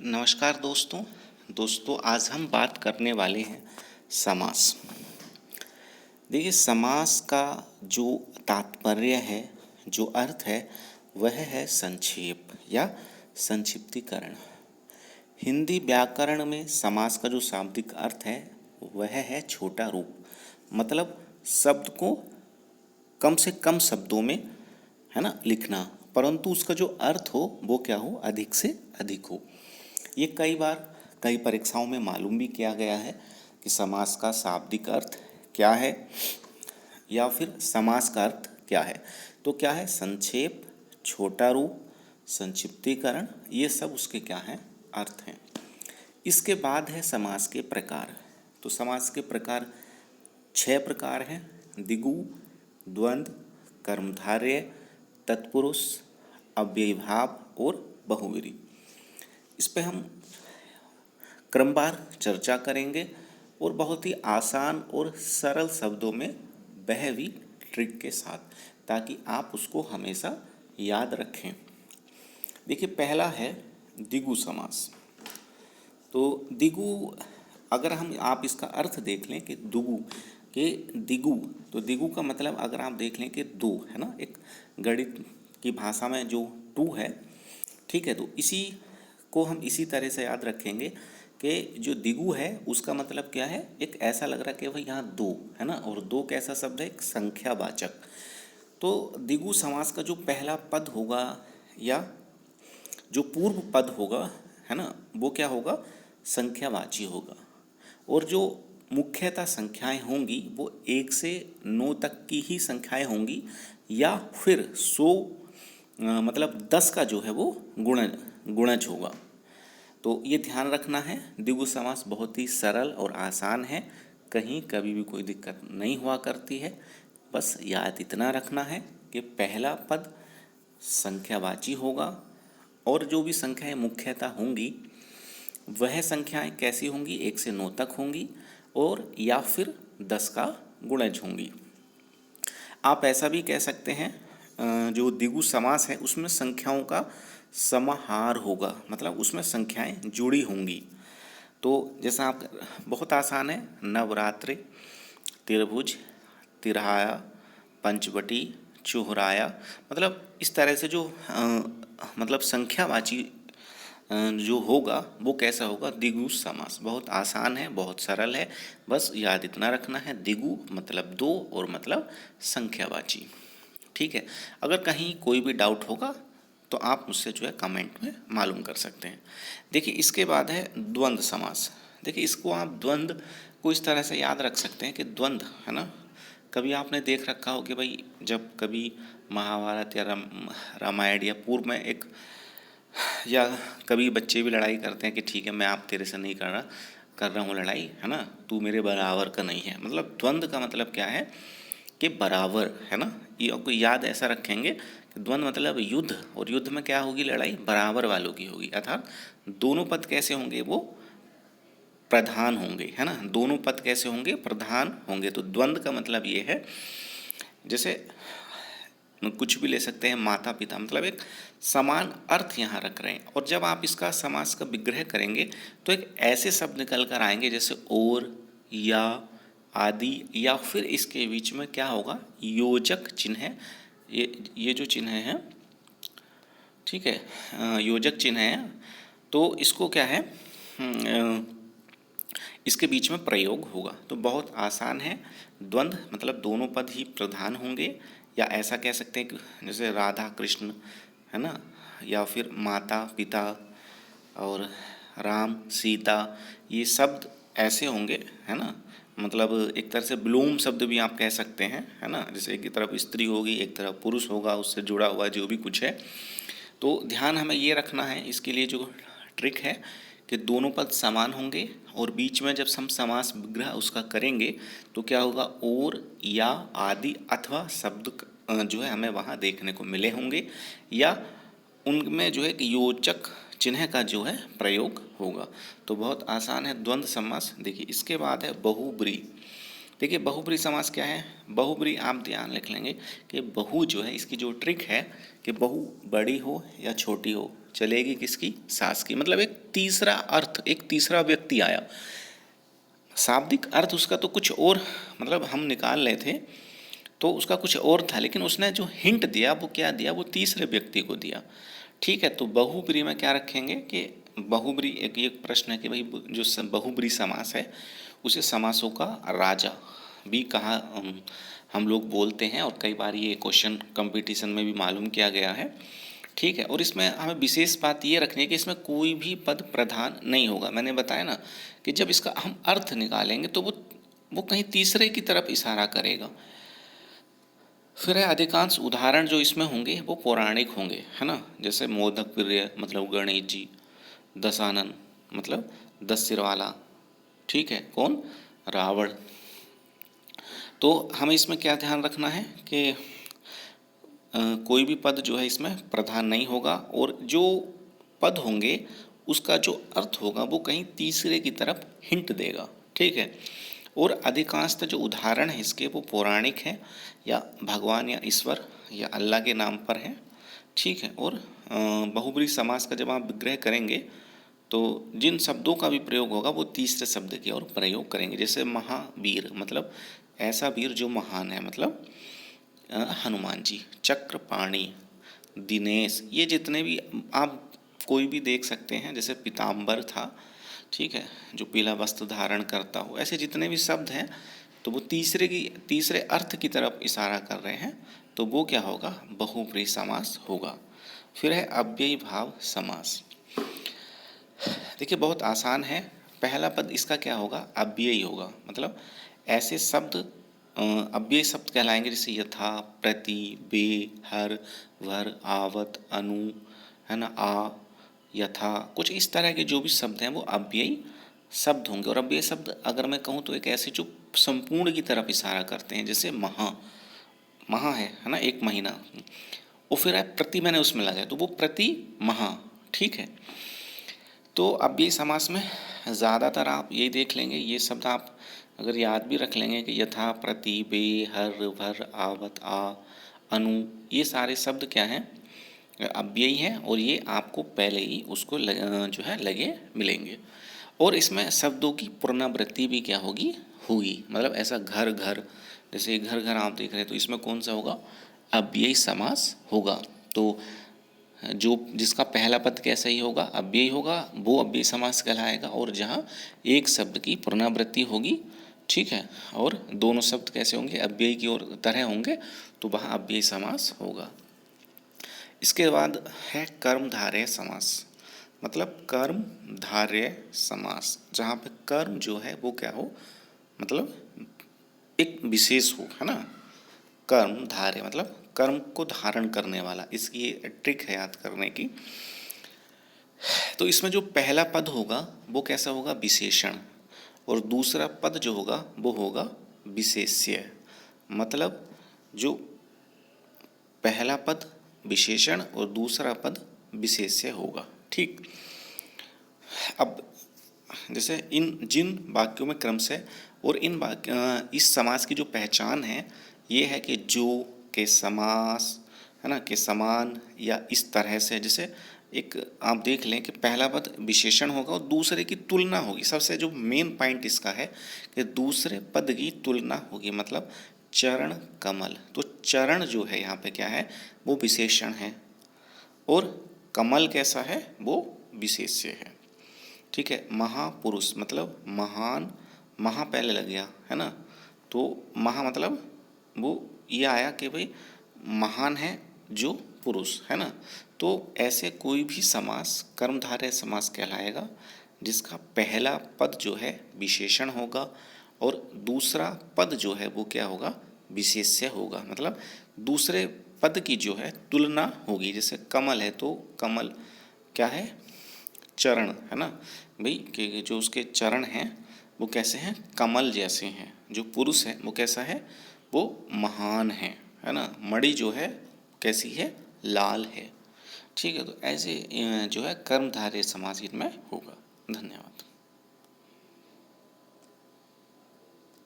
नमस्कार दोस्तों आज हम बात करने वाले हैं समास। देखिए समास का जो तात्पर्य है, जो अर्थ है, वह है संक्षेप या संक्षिप्तीकरण। हिंदी व्याकरण में समास का जो शाब्दिक अर्थ है वह है छोटा रूप, मतलब शब्द को कम से कम शब्दों में, है ना, लिखना, परंतु उसका जो अर्थ हो वो क्या हो, अधिक से अधिक हो। ये कई बार कई परीक्षाओं में मालूम भी किया गया है कि समास का शाब्दिक अर्थ क्या है या फिर समास का अर्थ क्या है। तो क्या है, संक्षेप, छोटा रूप, संक्षिप्तीकरण, ये सब उसके क्या हैं, अर्थ हैं। इसके बाद है समास के प्रकार। तो समास के प्रकार 6 प्रकार हैं: द्विगु, द्वंद्व, कर्मधारय, तत्पुरुष, अव्ययीभाव और बहुव्रीहि। इस पे हम क्रमवार चर्चा करेंगे और बहुत ही आसान और सरल शब्दों में, वह भी ट्रिक के साथ, ताकि आप उसको हमेशा याद रखें। देखिए पहला है द्विगु समास। तो द्विगु, अगर आप इसका अर्थ देख लें कि दुगु के द्विगु, तो द्विगु का मतलब अगर आप देख लें कि दो, है ना, एक गणित की भाषा में जो 2 है, ठीक है, तो इसी को हम इसी तरह से याद रखेंगे कि जो द्विगु है उसका मतलब क्या है, एक ऐसा लग रहा है कि भाई यहाँ 2 है ना, और 2 कैसा शब्द है, एक संख्यावाचक। तो द्विगु समास का जो पहला पद होगा या जो पूर्व पद होगा, है ना, वो क्या होगा, संख्यावाची होगा। और जो मुख्यतः संख्याएं होंगी वो 1 से 9 तक की ही संख्याएं होंगी, या फिर 100 मतलब 10 का जो है वो गुणज होगा। तो ये ध्यान रखना है। द्विगु समास बहुत ही सरल और आसान है, कहीं कभी भी कोई दिक्कत नहीं हुआ करती है। बस याद इतना रखना है कि पहला पद संख्यावाची होगा और जो भी संख्याएं मुख्यतः होंगी वह संख्याएं कैसी होंगी, 1 से 9 तक होंगी, और या फिर 10 का गुणज होंगी। आप ऐसा भी कह सकते हैं, जो द्विगु समास है उसमें संख्याओं का समाहार होगा, मतलब उसमें संख्याएं जुड़ी होंगी। तो जैसा आप, बहुत आसान है, नवरात्रि, त्रिभुज, तिरहाया, पंचवटी, चौराया, मतलब इस तरह से जो मतलब संख्यावाची जो होगा वो कैसा होगा, द्विगु समास। बहुत आसान है, बहुत सरल है, बस याद इतना रखना है, द्विगु मतलब 2 और मतलब संख्यावाची। ठीक है, अगर कहीं कोई भी डाउट होगा तो आप मुझसे जो है कमेंट में मालूम कर सकते हैं। देखिए इसके बाद है द्वंद्व समास। देखिए इसको आप द्वंद्व को इस तरह से याद रख सकते हैं कि द्वंद्व, है ना, कभी आपने देख रखा हो कि भाई जब कभी महाभारत या रामायण या पूर्व में एक, या कभी बच्चे भी लड़ाई करते हैं कि ठीक है मैं आप तेरे से नहीं कर रहा हूँ लड़ाई, है ना, तू मेरे बराबर का नहीं है। मतलब द्वंद्व का मतलब क्या है कि बराबर, है ना। ये आपको याद ऐसा रखेंगे कि द्वंद्व मतलब युद्ध, और युद्ध में क्या होगी, लड़ाई बराबर वालों की होगी, अर्थात दोनों पद कैसे होंगे, वो प्रधान होंगे, है ना। दोनों पद कैसे होंगे, प्रधान होंगे। तो द्वंद्व का मतलब ये है, जैसे कुछ भी ले सकते हैं, माता पिता, मतलब एक समान अर्थ यहाँ रख रहे हैं। और जब आप इसका समास का विग्रह करेंगे तो एक ऐसे शब्द निकल कर आएंगे जैसे और, या, आदि, या फिर इसके बीच में क्या होगा, योजक चिन्ह है। ये जो चिन्ह है, ठीक है, योजक चिन्ह है, तो इसको क्या है, इसके बीच में प्रयोग होगा। तो बहुत आसान है। द्वंद्व मतलब दोनों पद ही प्रधान होंगे, या ऐसा कह सकते हैं कि जैसे राधा कृष्ण, है ना, या फिर माता पिता और राम सीता, ये शब्द ऐसे होंगे, है ना। मतलब एक तरह से विलोम शब्द भी आप कह सकते हैं, है ना, जैसे एक तरफ स्त्री होगी, एक तरफ पुरुष होगा, उससे जुड़ा हुआ जो भी कुछ है। तो ध्यान हमें ये रखना है, इसके लिए जो ट्रिक है कि दोनों पद समान होंगे, और बीच में जब हम समास विग्रह उसका करेंगे तो क्या होगा, और, या, आदि अथवा शब्द जो है हमें वहाँ देखने को मिले होंगे, या उनमें जो है कि योजक चिन्ह का जो है प्रयोग होगा। तो बहुत आसान है द्वंद्व समास। देखिए इसके बाद है बहुब्रीहि। देखिए बहुब्रीहि समास क्या है, बहुब्रीहि आप ध्यान रख लेंगे कि बहु जो है, इसकी जो ट्रिक है कि बहु बड़ी हो या छोटी हो, चलेगी किसकी? सास की। मतलब एक तीसरा अर्थ, एक तीसरा व्यक्ति आया। शाब्दिक अर्थ उसका तो कुछ और, मतलब हम निकाल रहे थे तो उसका कुछ और था, लेकिन उसने जो हिंट दिया वो क्या दिया? वो तीसरे व्यक्ति को दिया। ठीक है, तो बहुब्री में क्या रखेंगे कि बहुब्री, एक प्रश्न है कि भाई जो बहुब्री समास है उसे समासों का राजा भी कहा हम लोग बोलते हैं, और कई बार ये क्वेश्चन कंपटीशन में भी मालूम किया गया है। ठीक है, और इसमें हमें विशेष बात ये रखनी है कि इसमें कोई भी पद प्रधान नहीं होगा। मैंने बताया ना कि जब इसका हम अर्थ निकालेंगे तो वो कहीं तीसरे की तरफ इशारा करेगा। फिर है अधिकांश उदाहरण जो इसमें होंगे वो पौराणिक होंगे, है ना। जैसे मोदक प्रिय मतलब गणेश जी, दशानन मतलब 10 सिर वाला, ठीक है, कौन? रावण। तो हमें इसमें क्या ध्यान रखना है कि कोई भी पद जो है इसमें प्रधान नहीं होगा, और जो पद होंगे उसका जो अर्थ होगा वो कहीं तीसरे की तरफ हिंट देगा। ठीक है, और अधिकांशतः जो उदाहरण है इसके वो पौराणिक हैं, या भगवान या ईश्वर या अल्लाह के नाम पर हैं। ठीक है, और बहुब्री समास का जब आप विग्रह करेंगे तो जिन शब्दों का भी प्रयोग होगा वो तीसरे शब्द की ओर प्रयोग करेंगे। जैसे महावीर मतलब ऐसा वीर जो महान है, मतलब हनुमान जी। चक्रपाणी, दिनेश, ये जितने भी आप कोई भी देख सकते हैं, जैसे पीताम्बर था, ठीक है, जो पीला वस्त्र धारण करता हो, ऐसे जितने भी शब्द हैं तो वो तीसरे अर्थ की तरफ इशारा कर रहे हैं, तो वो क्या होगा? बहुब्रीहि समास होगा। फिर है अव्ययी भाव समास। देखिए बहुत आसान है। पहला पद इसका क्या होगा? अव्ययी होगा। मतलब ऐसे शब्द अव्ययी शब्द कहलाएंगे, जैसे यथा, प्रति, बे, हर, वर, आवत, अनु, है ना, आ, यथा, कुछ इस तरह के जो भी शब्द हैं वो अव्ययी शब्द होंगे। और अव्ययी शब्द अगर मैं कहूँ तो एक ऐसे जो संपूर्ण की तरफ इशारा करते हैं, जैसे महा, महा है ना, एक महीना। वो फिर है प्रति, मैंने उसमें लगाया तो वो प्रति महा। ठीक है, तो अब ये समास में ज़्यादातर आप यही देख लेंगे, ये शब्द आप अगर याद भी रख लेंगे कि यथा, प्रति, बे, हर, भर, आवत, आ, अनु, ये सारे शब्द क्या हैं? अव्ययी हैं, और ये आपको पहले ही उसको जो है लगे मिलेंगे। और इसमें शब्दों की पुनरावृत्ति भी क्या होगी? होगी। मतलब ऐसा घर घर, जैसे घर घर आप देख रहे हैं तो इसमें कौन सा होगा? अव्ययी समास होगा। तो जो जिसका पहला पद कैसा ही होगा? अव्ययी होगा, वो अव्ययी समास कहलाएगा। और जहाँ एक शब्द की पुनरावृत्ति होगी, ठीक है, और दोनों शब्द कैसे होंगे? अव्ययी की ओर तरह होंगे, तो वहाँ अव्ययी समास होगा। इसके बाद है कर्मधारय समास। मतलब कर्मधारय समास, जहाँ पे कर्म जो है वो क्या हो? मतलब एक विशेष हो, है ना। कर्मधारय मतलब कर्म को धारण करने वाला। इसकी ये ट्रिक है याद करने की। तो इसमें जो पहला पद होगा वो कैसा होगा? विशेषण। और दूसरा पद जो होगा वो होगा विशेष्य। मतलब जो पहला पद विशेषण और दूसरा पद विशेष्य होगा। ठीक, अब जैसे इन जिन वाक्यों में क्रम से, और इस समास की जो पहचान है ये है कि जो के समास, है ना, के समान, या इस तरह से। जैसे एक आप देख लें कि पहला पद विशेषण होगा और दूसरे की तुलना होगी। सबसे जो मेन पॉइंट इसका है कि दूसरे पद की तुलना होगी। मतलब चरण कमल, तो चरण जो है यहाँ पे क्या है? वो विशेषण है, और कमल कैसा है? वो विशेष्य है। ठीक है, महापुरुष मतलब महान, महा पहले लग गया, है ना, तो महा मतलब वो ये आया कि भाई महान है जो पुरुष, है ना। तो ऐसे कोई भी समास कर्मधारय समास कहलाएगा जिसका पहला पद जो है विशेषण होगा और दूसरा पद जो है वो क्या होगा? विशेष्य होगा। मतलब दूसरे पद की जो है तुलना होगी। जैसे कमल है तो कमल क्या है? चरण, है ना भाई, कि जो उसके चरण हैं वो कैसे हैं? कमल जैसे हैं। जो पुरुष है वो कैसा है? वो महान है ना। मणि जो है कैसी है? लाल है। ठीक है, तो ऐसे जो है कर्मधारय समास इनमें होगा। धन्यवाद।